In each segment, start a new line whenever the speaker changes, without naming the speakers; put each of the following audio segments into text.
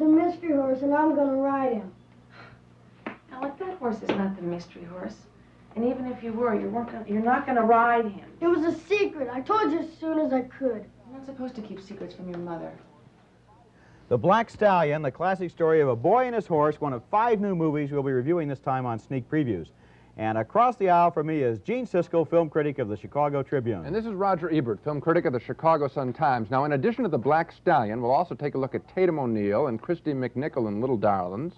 a mystery horse, and I'm gonna ride him.
Alec, that horse is not the mystery horse. And even if you were, you're not gonna ride him.
It was a secret. I told you as soon as I could.
You're not supposed to keep secrets from your mother.
The Black Stallion, the classic story of a boy and his horse, one of 5 new movies we'll be reviewing this time on Sneak Previews. And across the aisle from me is Gene Siskel, film critic of the Chicago Tribune.
And this is Roger Ebert, film critic of the Chicago Sun-Times. Now, in addition to The Black Stallion, we'll also take a look at Tatum O'Neal and Christy McNichol in Little Darlings,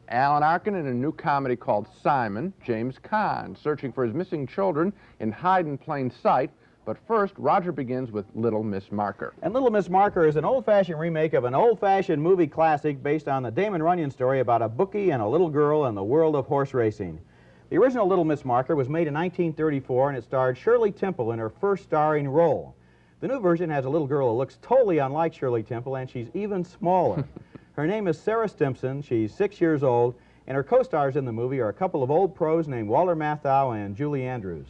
Alan Arkin in a new comedy called Simon, James Caan searching for his missing children in Hide in Plain Sight. But first, Roger begins with Little Miss Marker.
And Little Miss Marker is an old-fashioned remake of an old-fashioned movie classic based on the Damon Runyon story about a bookie and a little girl in the world of horse racing. The original Little Miss Marker was made in 1934, and it starred Shirley Temple in her first starring role. The new version has a little girl who looks totally unlike Shirley Temple, and she's even smaller. Her name is Sarah Stimpson. She's 6 years old, and her co-stars in the movie are a couple of old pros named Walter Matthau and Julie Andrews.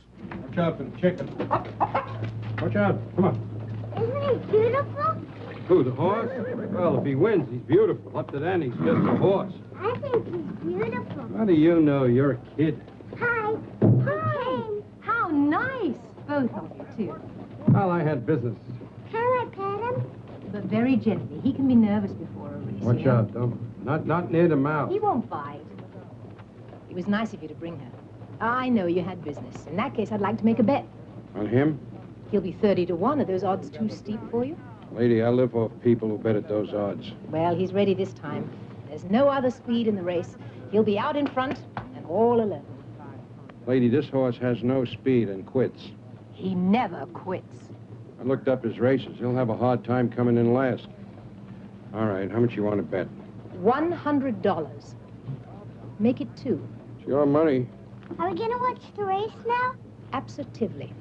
Watch out for the chicken. Watch out. Come on.
Isn't he beautiful?
Who, the horse? Well, if he wins, he's beautiful. Up to then, he's just a horse.
I think he's beautiful.
How do you know? You're a kid.
Hi. Hi.
How nice, both of you, too.
Well, I had business.
Can I pet him?
But very gently. He can be nervous before a race.
Watch out, don't. Not near the mouth.
He won't bite. It was nice of you to bring her. I know you had business. In that case, I'd like to make a bet.
On him?
He'll be 30 to 1. Are those odds too steep for you?
Lady, I live off people who bet at those odds.
Well, he's ready this time. There's no other speed in the race. He'll be out in front and all alone.
Lady, this horse has no speed and quits.
He never quits.
I looked up his races. He'll have a hard time coming in last. All right, how much you want to bet?
$100. Make it 2.
It's your money.
Are we going to watch the race now?
Absolutely.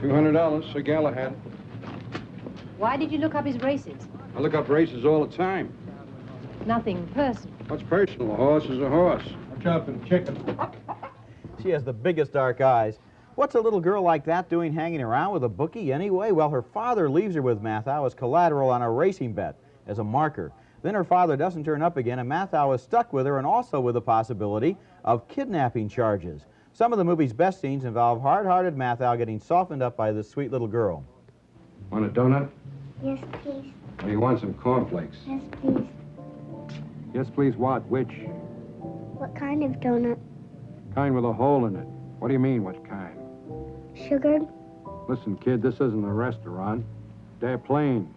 $200, Sir Galahad.
Why did you look up his races?
I look up races all the time.
Nothing personal.
What's personal? A horse is a horse. Watch out for the chicken.
She has the biggest dark eyes. What's a little girl like that doing hanging around with a bookie anyway? Well, her father leaves her with Matthau as collateral on a racing bet, as a marker. Then her father doesn't turn up again, and Matthau is stuck with her and also with the possibility of kidnapping charges. Some of the movie's best scenes involve hard-hearted Matthau getting softened up by this sweet little girl.
Want a donut?
Yes, please.
Or you want some cornflakes?
Yes, please.
Yes, please, what? Which?
What kind of donut?
Kind with a hole in it. What do you mean, what kind?
Sugared?
Listen, kid, this isn't a restaurant. They're plain.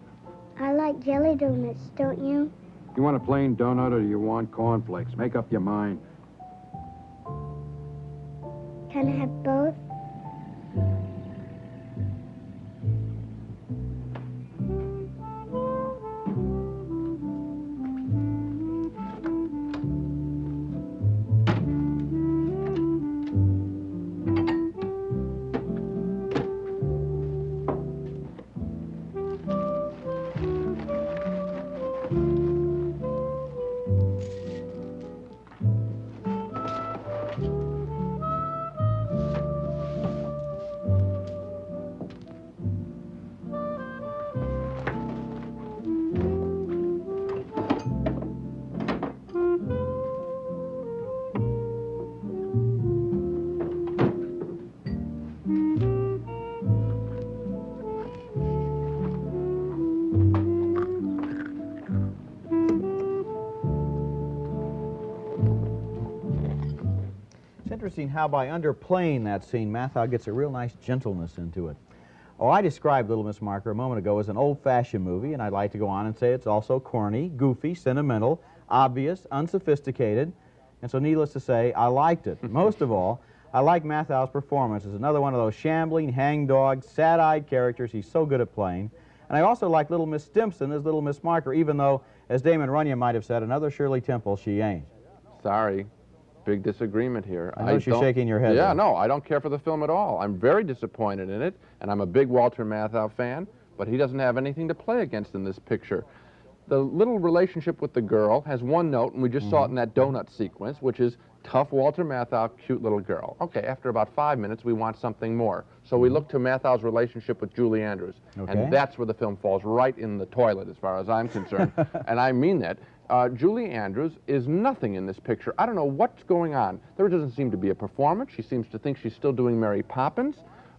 I like jelly donuts, don't you?
You want a plain donut or do you want cornflakes? Make up your mind.
Can I have both?
Interesting how by underplaying that scene, Matthau gets a real nice gentleness into it. Oh, I described Little Miss Marker a moment ago as an old-fashioned movie, and I'd like to go on and say it's also corny, goofy, sentimental, obvious, unsophisticated, and so needless to say, I liked it. Most of all, I like Mathau's performance as another one of those shambling, hangdog, sad-eyed characters he's so good at playing. And I also like Little Miss Stimpson as Little Miss Marker, even though, as Damon Runyon might have said, another Shirley Temple she ain't.
Sorry. Big disagreement here.
I know she's shaking your head.
Yeah,
though.
no, I don't care for the film at all. I'm very disappointed in it, and I'm a big Walter Matthau fan, but he doesn't have anything to play against in this picture. The little relationship with the girl has one note, and we just saw it in that donut sequence, which is tough Walter Matthau, cute little girl. Okay, after about 5 minutes, we want something more. So we look to Mathau's relationship with Julie Andrews, and that's where the film falls right in the toilet as far as I'm concerned. And I mean that. Julie Andrews is nothing in this picture. I don't know what's going on. There doesn't seem to be a performance. She seems to think she's still doing Mary Poppins.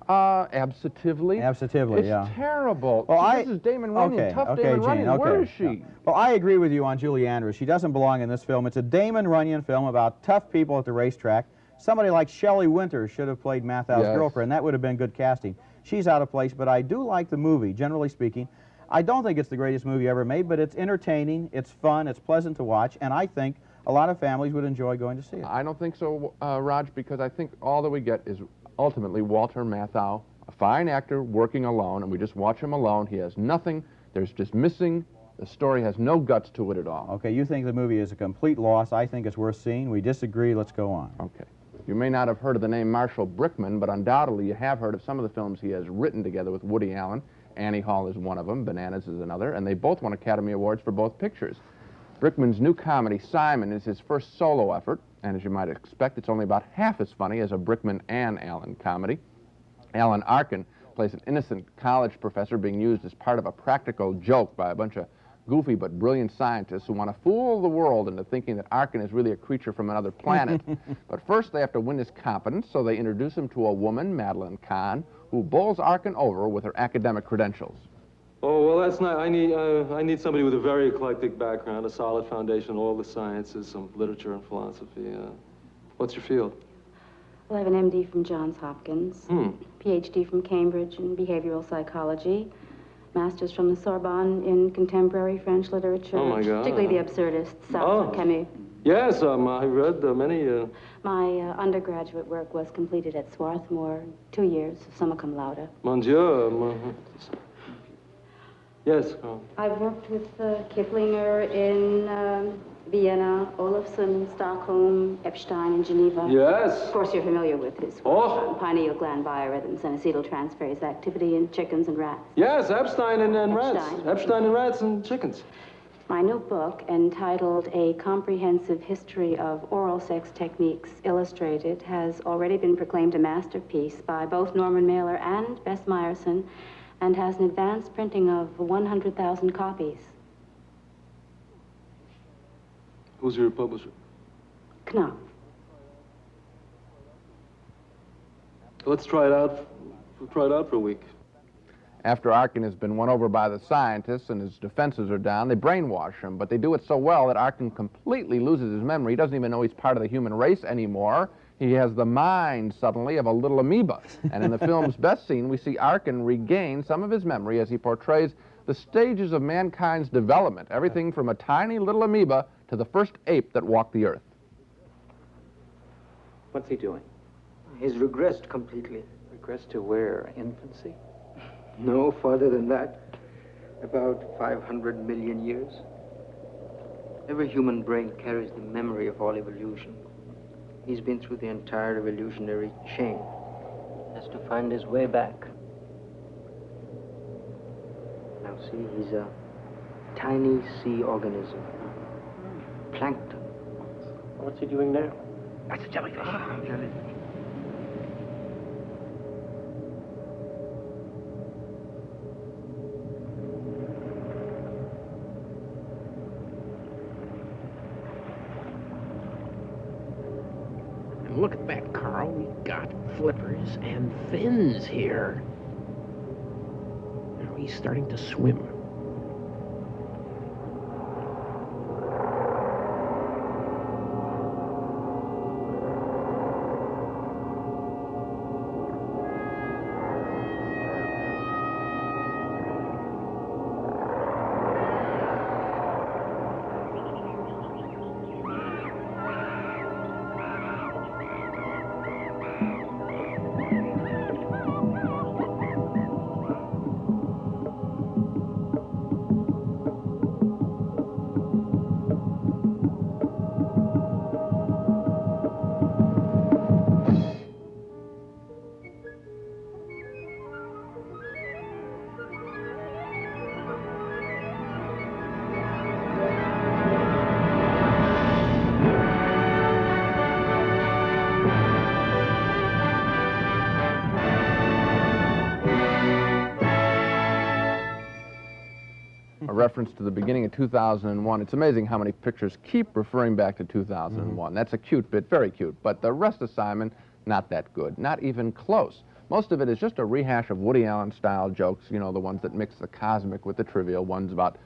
Absentatively.
Absentatively, yeah.
It's terrible.
Well,
This is Damon Runyon, tough
okay,
Damon
Gene,
Runyon.
okay.
Where is she?
Yeah. Well, I agree with you on Julie Andrews. She doesn't belong in this film. It's a Damon Runyon film about tough people at the racetrack. Somebody like Shelley Winters should have played Mathau's girlfriend. That would have been good casting. She's out of place, but I do like the movie, generally speaking. I don't think it's the greatest movie ever made, but it's entertaining, it's fun, it's pleasant to watch, and I think a lot of families would enjoy going to see it.
I don't think so, Raj, because I think all that we get is ultimately Walter Matthau, a fine actor working alone, and we just watch him alone. He has nothing. There's just missing. The story has no guts to it at all.
Okay, you think the movie is a complete loss. I think it's worth seeing. We disagree. Let's go on.
Okay. You may not have heard of the name Marshall Brickman, but undoubtedly you have heard of some of the films he has written together with Woody Allen. Annie Hall is one of them, Bananas is another, and they both won Academy Awards for both pictures. Brickman's new comedy, Simon, is his first solo effort, and as you might expect, it's only about half as funny as a Brickman and Allen comedy. Alan Arkin plays an innocent college professor being used as part of a practical joke by a bunch of goofy but brilliant scientists who want to fool the world into thinking that Arkin is really a creature from another planet. But first they have to win his confidence, so they introduce him to a woman, Madeline Kahn, who bowls Arkin over with her academic credentials.
Oh, well, that's not, I need somebody with a very eclectic background, a solid foundation in all the sciences, some literature and philosophy. What's your field?
Well, I have an MD from Johns Hopkins, PhD from Cambridge in behavioral psychology, master's from the Sorbonne in contemporary French literature.
Oh, my God.
Particularly the absurdist, Sartre, Camus.
Yes, I read many.
My undergraduate work was completed at Swarthmore, 2 years, summa cum laude.
Mon Dieu. Yes.
I've worked with Kiplinger in Vienna, Olafsson in Stockholm, Epstein in Geneva.
Yes.
Of course, you're familiar with his work on pineal gland biorhythms and acetyltransferase activity in chickens and rats.
Yes, Epstein and rats. Epstein and rats and chickens.
My new book, entitled A Comprehensive History of Oral Sex Techniques Illustrated, has already been proclaimed a masterpiece by both Norman Mailer and Bess Meyerson, and has an advanced printing of 100,000 copies.
Who's your publisher?
Knopf.
Let's try it out. We'll try it out for a week.
After Arkin has been won over by the scientists and his defenses are down, they brainwash him, but they do it so well that Arkin completely loses his memory. He doesn't even know he's part of the human race anymore. He has the mind, suddenly, of a little amoeba. And in the film's best scene, we see Arkin regain some of his memory as he portrays the stages of mankind's development, everything from a tiny little amoeba to the first ape that walked the earth.
What's he doing?
He's regressed completely.
Regressed to where? Infancy?
No further than that. About 500 million years. Every human brain carries the memory of all evolution. He's been through the entire evolutionary chain. Has to find his way back. Now see, he's a tiny sea organism. Plankton.
What's he doing now?
That's a jellyfish. Jellyfish.
And look at that, Carl. We've got flippers and fins here. Now he's starting to swim.
reference to the beginning of 2001. It's amazing how many pictures keep referring back to 2001. That's a cute bit, very cute. But the rest of Simon, not that good, not even close. Most of it is just a rehash of Woody Allen-style jokes, you know, the ones that mix the cosmic with the trivial, ones about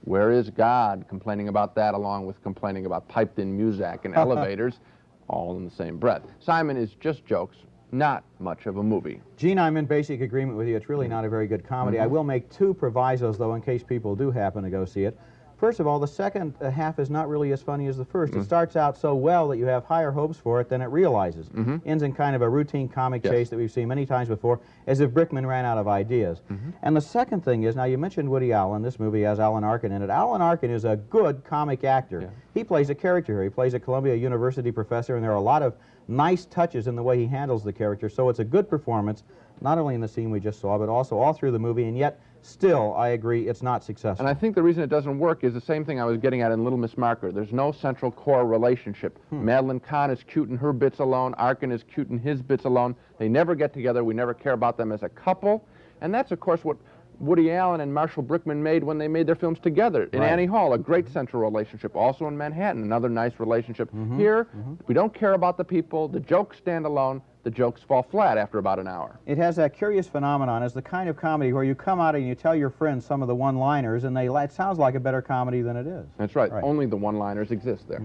where is God, complaining about that along with complaining about piped-in music and elevators, all in the same breath. Simon is just jokes, not much of a movie.
Gene, I'm in basic agreement with you. It's really not a very good comedy. I will make two provisos, though, in case people do happen to go see it. First of all, the second half is not really as funny as the first. It starts out so well that you have higher hopes for it than it realizes. Ends in kind of a routine comic chase that we've seen many times before, as if Brickman ran out of ideas. And the second thing is, now you mentioned Woody Allen. This movie has Alan Arkin in it. Alan Arkin is a good comic actor. He plays a character here. He plays a Columbia University professor, and there are a lot of nice touches in the way he handles the character. So it's a good performance, not only in the scene we just saw, but also all through the movie, and yet still, I agree, it's not successful.
And I think the reason it doesn't work is the same thing I was getting at in Little Miss Marker. There's no central core relationship. Madeline Kahn is cute in her bits alone. Arkin is cute in his bits alone. They never get together. We never care about them as a couple. And that's, of course, what Woody Allen and Marshall Brickman made when they made their films together. In Annie Hall, a great central relationship. Also in Manhattan, another nice relationship. Here, we don't care about the people. The jokes stand alone. The jokes fall flat after about an hour.
It has that curious phenomenon as the kind of comedy where you come out and you tell your friends some of the one-liners, and it sounds like a better comedy than it is.
That's right. Only the one-liners exist there.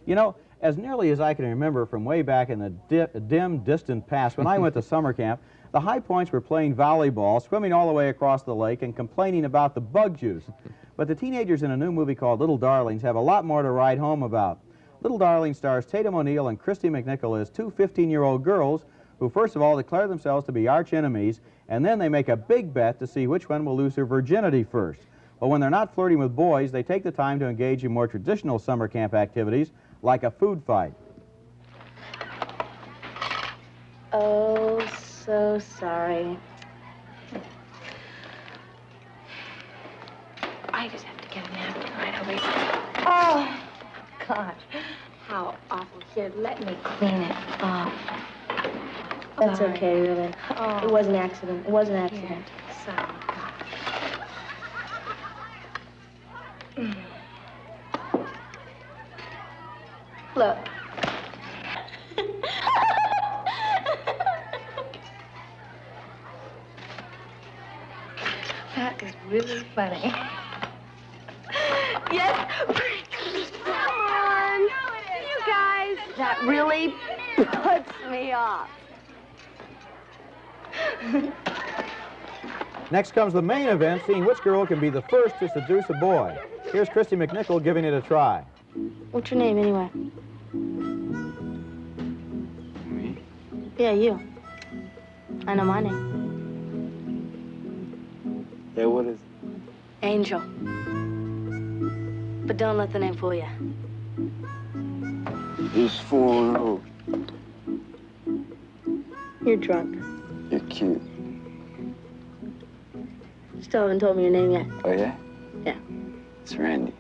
You know, as nearly as I can remember from way back in the dim, distant past, when I went to summer camp, the high points were playing volleyball, swimming all the way across the lake, and complaining about the bug juice. But the teenagers in a new movie called Little Darlings have a lot more to write home about. Little Darlings stars Tatum O'Neal and Christy McNichol as two 15-year-old girls who first of all declare themselves to be arch enemies, and then they make a big bet to see which one will lose her virginity first. But when they're not flirting with boys, they take the time to engage in more traditional summer camp activities, like a food fight.
Oh, so sorry. I just have to get a napkin right over here. Oh, gosh. How awful. Here, let me clean it off.
That's
Sorry.
okay, really.
Oh.
It was an accident. It was an accident.
Sorry.
Look.
That is really funny.
Yes. Come on. You guys. That really puts me off.
Next comes the main event, seeing which girl can be the first to seduce a boy. Here's Christy McNichol giving it a try.
What's your name, anyway?
Me?
Yeah, you. I know my name.
Yeah, what is it?
Angel. But don't let the name fool you.
Who's fooling who?
You're drunk.
You're cute.
Still haven't told me your name yet.
Oh, yeah?
Yeah.
It's Randy.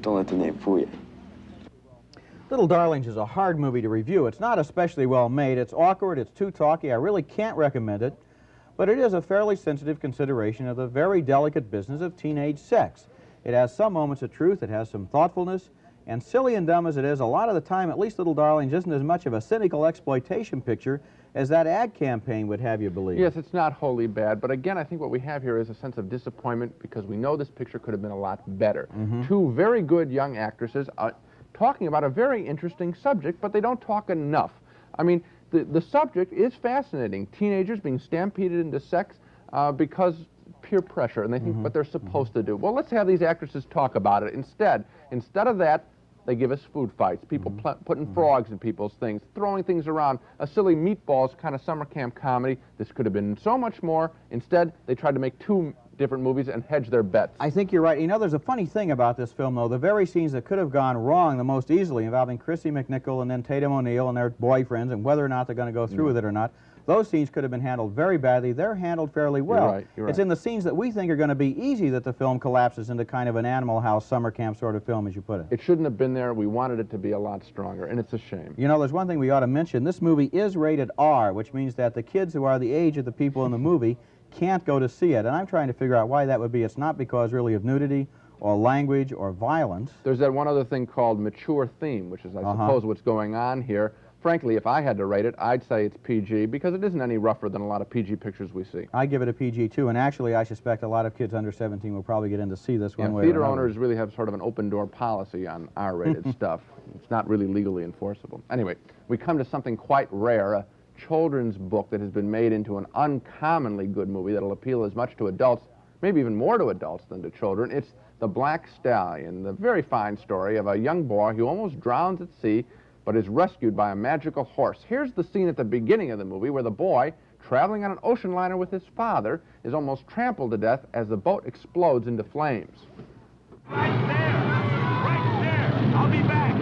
Don't let the name fool you.
Little Darlings is a hard movie to review. It's not especially well made. It's awkward. It's too talky. I really can't recommend it. But it is a fairly sensitive consideration of the very delicate business of teenage sex. It has some moments of truth. It has some thoughtfulness. And silly and dumb as it is, a lot of the time, at least Little Darlings isn't as much of a cynical exploitation picture as that ad campaign would have you believe.
Yes, it's not wholly bad, but again, I think what we have here is a sense of disappointment because we know this picture could have been a lot better. Two very good young actresses talking about a very interesting subject, but they don't talk enough. I mean, the subject is fascinating. Teenagers being stampeded into sex because peer pressure, and they think what they're supposed to do. Well, let's have these actresses talk about it instead. Instead of that, they give us food fights, people putting frogs in people's things, throwing things around, a silly meatballs kind of summer camp comedy. This could have been so much more. Instead, they tried to make two different movies and hedge their bets.
I think you're right. You know, there's a funny thing about this film, though. The very scenes that could have gone wrong the most easily, involving Christy McNichol and then Tatum O'Neal and their boyfriends, and whether or not they're going to go through with it or not, those scenes could have been handled very badly. They're handled fairly well.
You're right, you're right.
It's in the scenes that we think are going to be easy that the film collapses into kind of an Animal House summer camp sort of film, as you put it.
It shouldn't have been there. We wanted it to be a lot stronger, and it's a shame.
You know, there's one thing we ought to mention. This movie is rated R, which means that the kids who are the age of the people in the movie can't go to see it. And I'm trying to figure out why that would be. It's not because really of nudity or language or violence.
There's that one other thing called mature theme, which is, I suppose, what's going on here. Frankly, if I had to rate it, I'd say it's PG because it isn't any rougher than a lot of PG pictures we see.
I give it a PG too, and actually I suspect a lot of kids under 17 will probably get in to see this one way or
theater
another.
owners really have sort of an open-door policy on R-rated stuff. It's not really legally enforceable. Anyway, we come to something quite rare, a children's book that has been made into an uncommonly good movie that'll appeal as much to adults, maybe even more to adults than to children. It's The Black Stallion, the very fine story of a young boy who almost drowns at sea but is rescued by a magical horse. Here's the scene at the beginning of the movie where the boy, traveling on an ocean liner with his father, is almost trampled to death as the boat explodes into flames.
Right there! I'll be back!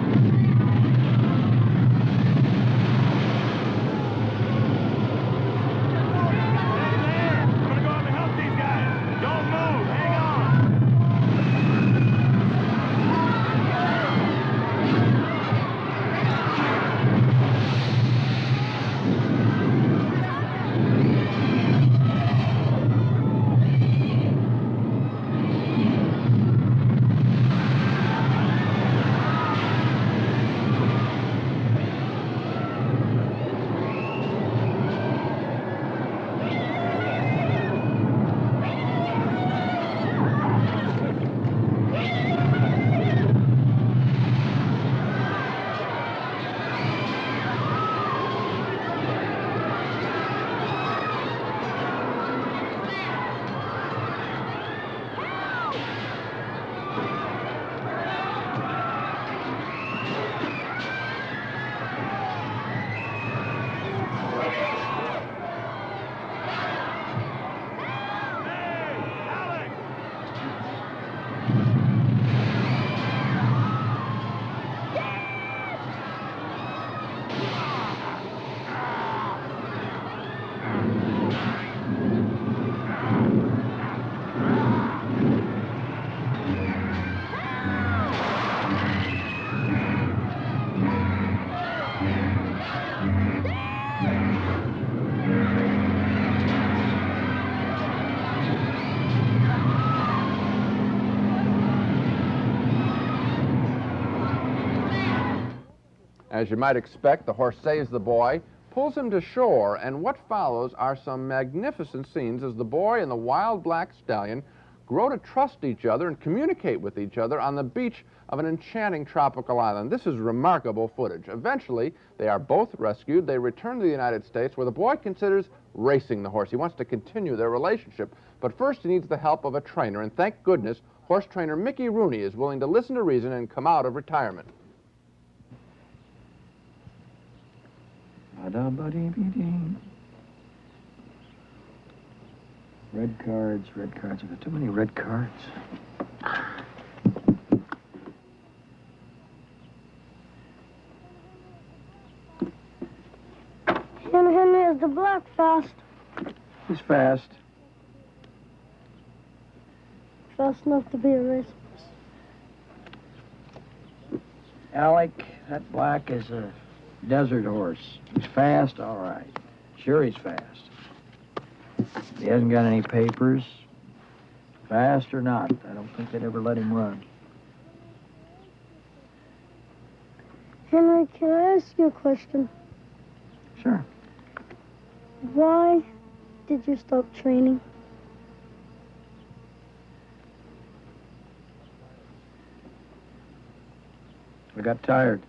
As you might expect, the horse saves the boy, pulls him to shore, and what follows are some magnificent scenes as the boy and the wild black stallion grow to trust each other and communicate with each other on the beach of an enchanting tropical island. This is remarkable footage. Eventually, they are both rescued. They return to the United States, where the boy considers racing the horse. He wants to continue their relationship, but first he needs the help of a trainer, and thank goodness, horse trainer Mickey Rooney is willing to listen to reason and come out of retirement.
Red cards, red cards. I've got too many red cards.
Henry, is the black fast?
He's fast.
Fast enough to be a racehorse.
Alec, that black is a desert horse. He's fast, all right. Sure, he's fast. He hasn't got any papers. Fast or not, I don't think they'd ever let him run.
Henry, can I ask you a question?
Sure.
Why did you stop training?
I got tired.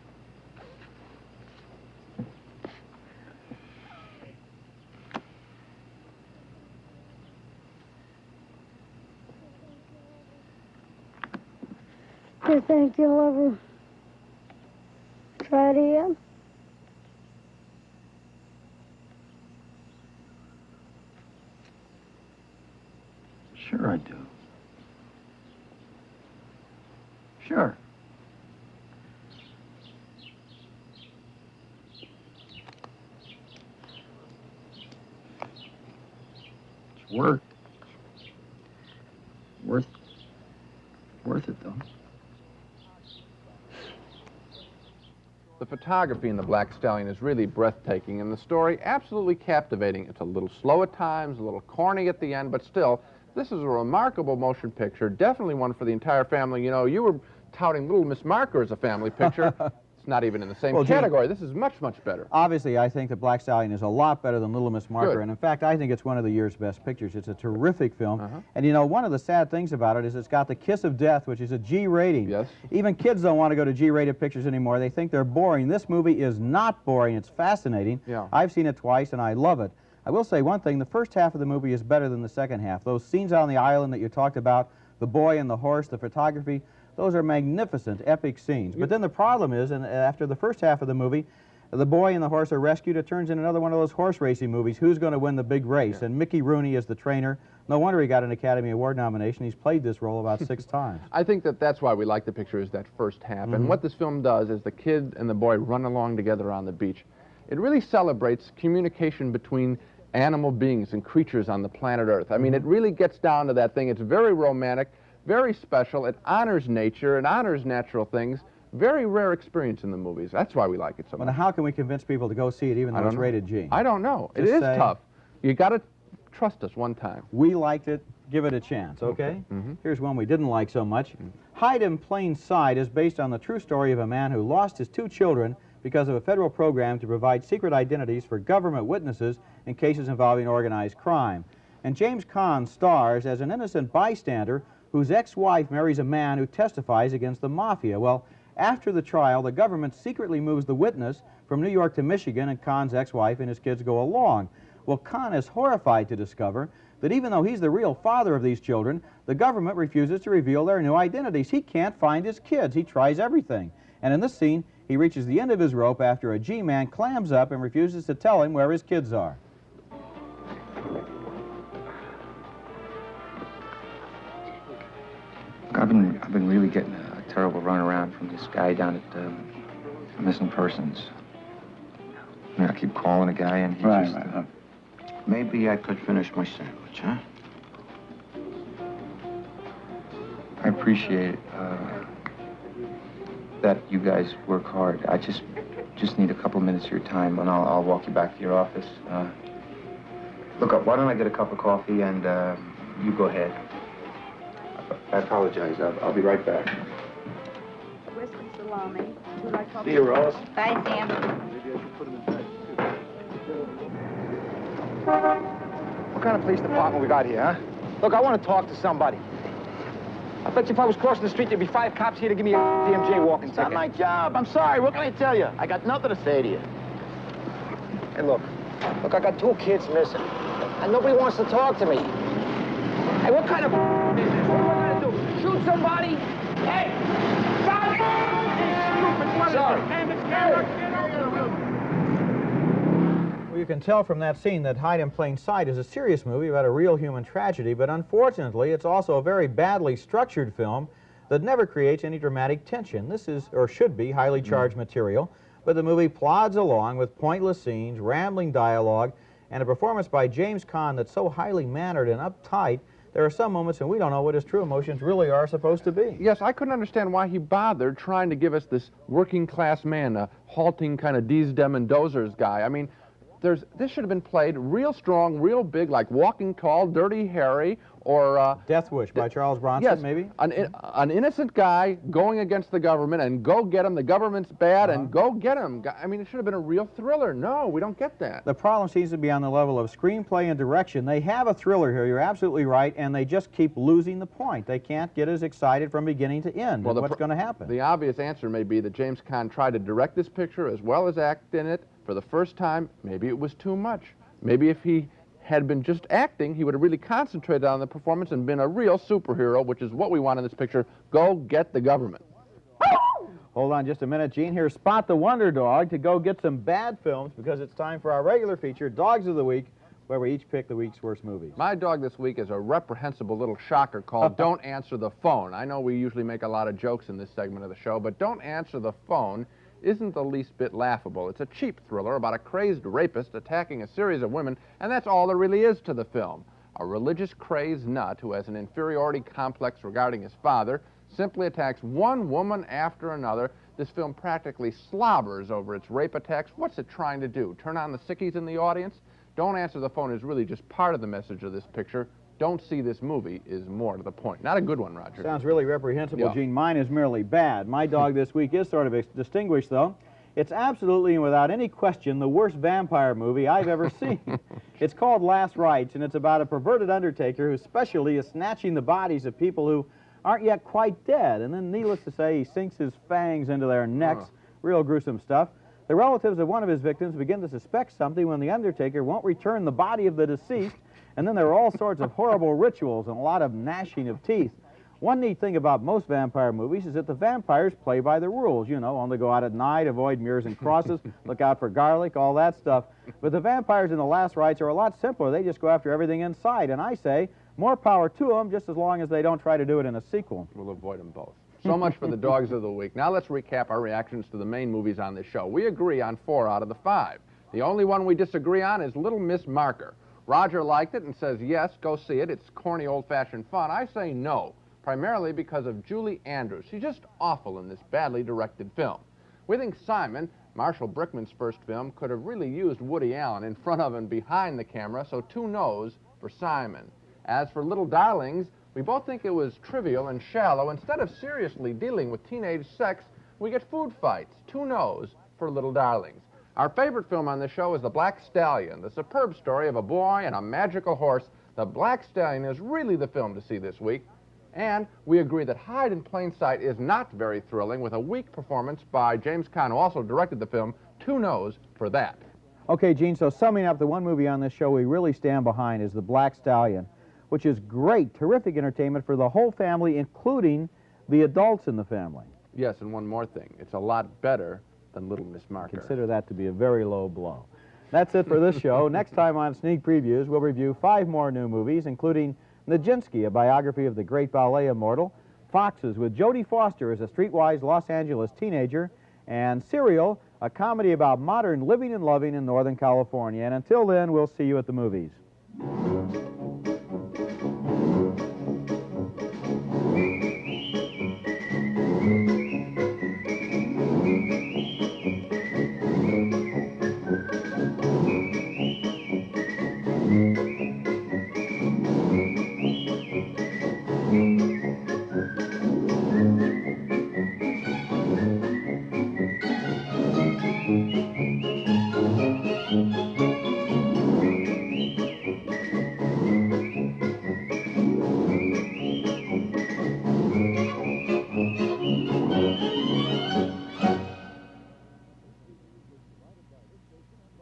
Do you think you'll ever try it again?
Sure I do. Sure. It's worth it, though.
The photography in The Black Stallion is really breathtaking, and the story absolutely captivating. It's a little slow at times, a little corny at the end, but still, this is a remarkable motion picture, definitely one for the entire family. You know, you were touting Little Miss Marker as a family picture. It's not even in the same category. This is much, much better.
Obviously, I think that Black Stallion is a lot better than Little Miss Marker,
Good.
and in fact, I think it's one of the year's best pictures. It's a terrific film, and you know, one of the sad things about it is it's got the kiss of death, which is a G rating.
Yes.
Even kids don't want to go to G-rated pictures anymore. They think they're boring. This movie is not boring. It's fascinating.
Yeah.
I've seen it twice, and I love it. I will say one thing, the first half of the movie is better than the second half. Those scenes on the island that you talked about, the boy and the horse, the photography, those are magnificent, epic scenes. But then the problem is, and after the first half of the movie, the boy and the horse are rescued. It turns into another one of those horse racing movies. Who's going to win the big race?
Yeah.
And Mickey Rooney is the trainer. No wonder he got an Academy Award nomination. He's played this role about 6 times.
I think that that's why we like the picture, is that first half. And what this film does is the kid and the boy run along together on the beach. It really celebrates communication between animal beings and creatures on the planet Earth. I mean, it really gets down to that thing. It's very romantic, very special. It honors nature, it honors natural things. Very rare experience in the movies. That's why we like it so much.
Well, now how can we convince people to go see it even though it's rated G?
I don't know. It
Just
is
say,
tough. You got to trust us one time.
We liked it. Give it a chance, okay? Here's one we didn't like so much. Hide in Plain Sight is based on the true story of a man who lost his 2 children because of a federal program to provide secret identities for government witnesses in cases involving organized crime. And James Caan stars as an innocent bystander whose ex-wife marries a man who testifies against the mafia. Well, after the trial, the government secretly moves the witness from New York to Michigan, and Caan's ex-wife and his kids go along. Well, Caan is horrified to discover that even though he's the real father of these children, the government refuses to reveal their new identities. He can't find his kids. He tries everything. And in this scene, he reaches the end of his rope after a G-man clams up and refuses to tell him where his kids are.
I've been really getting a terrible runaround from this guy down at Missing Persons. I mean, I keep calling a guy and he just...
Maybe I could finish my sandwich, huh?
I appreciate it, that you guys work hard. I just need a couple minutes of your time, and I'll walk you back to your office. Look, why don't I get a cup of coffee, and you go ahead. I apologize. I'll be right back.
Whiskey salami.
See you, Rose.
Bye, Sam.
Maybe I should put him in bed. What kind of police department we got here, huh? Look, I want to talk to somebody. I bet you if I was crossing the street, there'd be 5 cops here to give me a damn jaywalking ticket.
Not my job. I'm sorry. What can I tell you? I got nothing to say to you.
Hey, look, I got 2 kids missing, and nobody wants to talk to me. Hey, what kind of is this? What am I gonna do? Shoot somebody? Hey! Stop it! Sorry.
Well, you can tell from that scene that Hide in Plain Sight is a serious movie about a real human tragedy, but unfortunately, it's also a very badly structured film that never creates any dramatic tension. This is, or should be, highly charged material, but the movie plods along with pointless scenes, rambling dialogue, and a performance by James Caan that's so highly mannered and uptight, there are some moments when we don't know what his true emotions really are supposed to be.
Yes, I couldn't understand why he bothered trying to give us this working-class man, a halting kind of Dies Dem and Dozers guy. I mean, this should have been played real strong, real big, like Walking Tall, Dirty Harry, or...
Death Wish by Charles Bronson,
yes,
maybe?
An innocent guy going against the government, and go get him, the government's bad, and go get him. I mean, it should have been a real thriller. No, we don't get that.
The problem seems to be on the level of screenplay and direction. They have a thriller here, you're absolutely right, and they just keep losing the point. They can't get us excited from beginning to end. Well, what's going to happen?
The obvious answer may be that James Caan tried to direct this picture as well as act in it for the first time. Maybe it was too much. Maybe if he had been just acting, he would have really concentrated on the performance and been a real superhero, which is what we want in this picture. Go get the government.
Hold on just a minute, Gene. Here's Spot the Wonder Dog to go get some bad films because it's time for our regular feature, Dogs of the Week, where we each pick the week's worst movies.
My dog this week is a reprehensible little shocker called Don't Answer the Phone. I know we usually make a lot of jokes in this segment of the show, but Don't Answer the Phone isn't the least bit laughable. It's a cheap thriller about a crazed rapist attacking a series of women, and that's all there really is to the film. A religious crazed nut who has an inferiority complex regarding his father simply attacks one woman after another. This film practically slobbers over its rape attacks. What's it trying to do? Turn on the sickies in the audience? Don't answer the phone is really just part of the message of this picture. Don't see this movie is more to the point. Not a good one, Roger.
Sounds really reprehensible,
Yeah.
Gene. Mine is merely bad. My dog this week is sort of distinguished, though. It's absolutely and without any question the worst vampire movie I've ever seen. It's called Last Rites, and it's about a perverted undertaker whose specialty is snatching the bodies of people who aren't yet quite dead. And then, needless to say, he sinks his fangs into their necks. Real gruesome stuff. The relatives of one of his victims begin to suspect something when the undertaker won't return the body of the deceased, and then there are all sorts of horrible rituals and a lot of gnashing of teeth. One neat thing about most vampire movies is that the vampires play by the rules. You know, only go out at night, avoid mirrors and crosses, look out for garlic, all that stuff. But the vampires in The Last Rites are a lot simpler. They just go after everything in sight. And I say, more power to them, just as long as they don't try to do it in a sequel.
We'll avoid them both. So much for the dogs of the week. Now let's recap our reactions to the main movies on this show. We agree on 4 out of the 5. The only one we disagree on is Little Miss Marker. Roger liked it and says, yes, go see it. It's corny, old-fashioned fun. I say no, primarily because of Julie Andrews. She's just awful in this badly directed film. We think Simon, Marshall Brickman's first film, could have really used Woody Allen in front of and behind the camera, so 2 no's for Simon. As for Little Darlings, we both think it was trivial and shallow. Instead of seriously dealing with teenage sex, we get food fights. 2 no's for Little Darlings. Our favorite film on the show is The Black Stallion, the superb story of a boy and a magical horse. The Black Stallion is really the film to see this week. And we agree that Hide in Plain Sight is not very thrilling, with a weak performance by James Caan, who also directed the film. 2 no's for that.
Okay, Gene, so summing up, the one movie on this show we really stand behind is The Black Stallion, which is great, terrific entertainment for the whole family, including the adults in the family.
Yes, and one more thing. It's a lot better than Little Miss Marker.
Consider that to be a very low blow. That's it for this show. Next time on Sneak Previews, we'll review 5 more new movies, including Nijinsky, a biography of the great ballet immortal, Foxes with Jodie Foster as a streetwise Los Angeles teenager, and Serial, a comedy about modern living and loving in Northern California. And until then, we'll see you at the movies.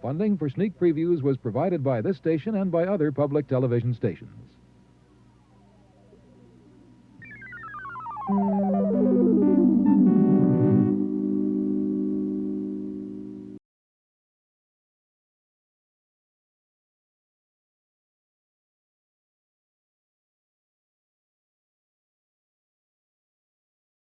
Funding for Sneak Previews was provided by this station and by other public television stations.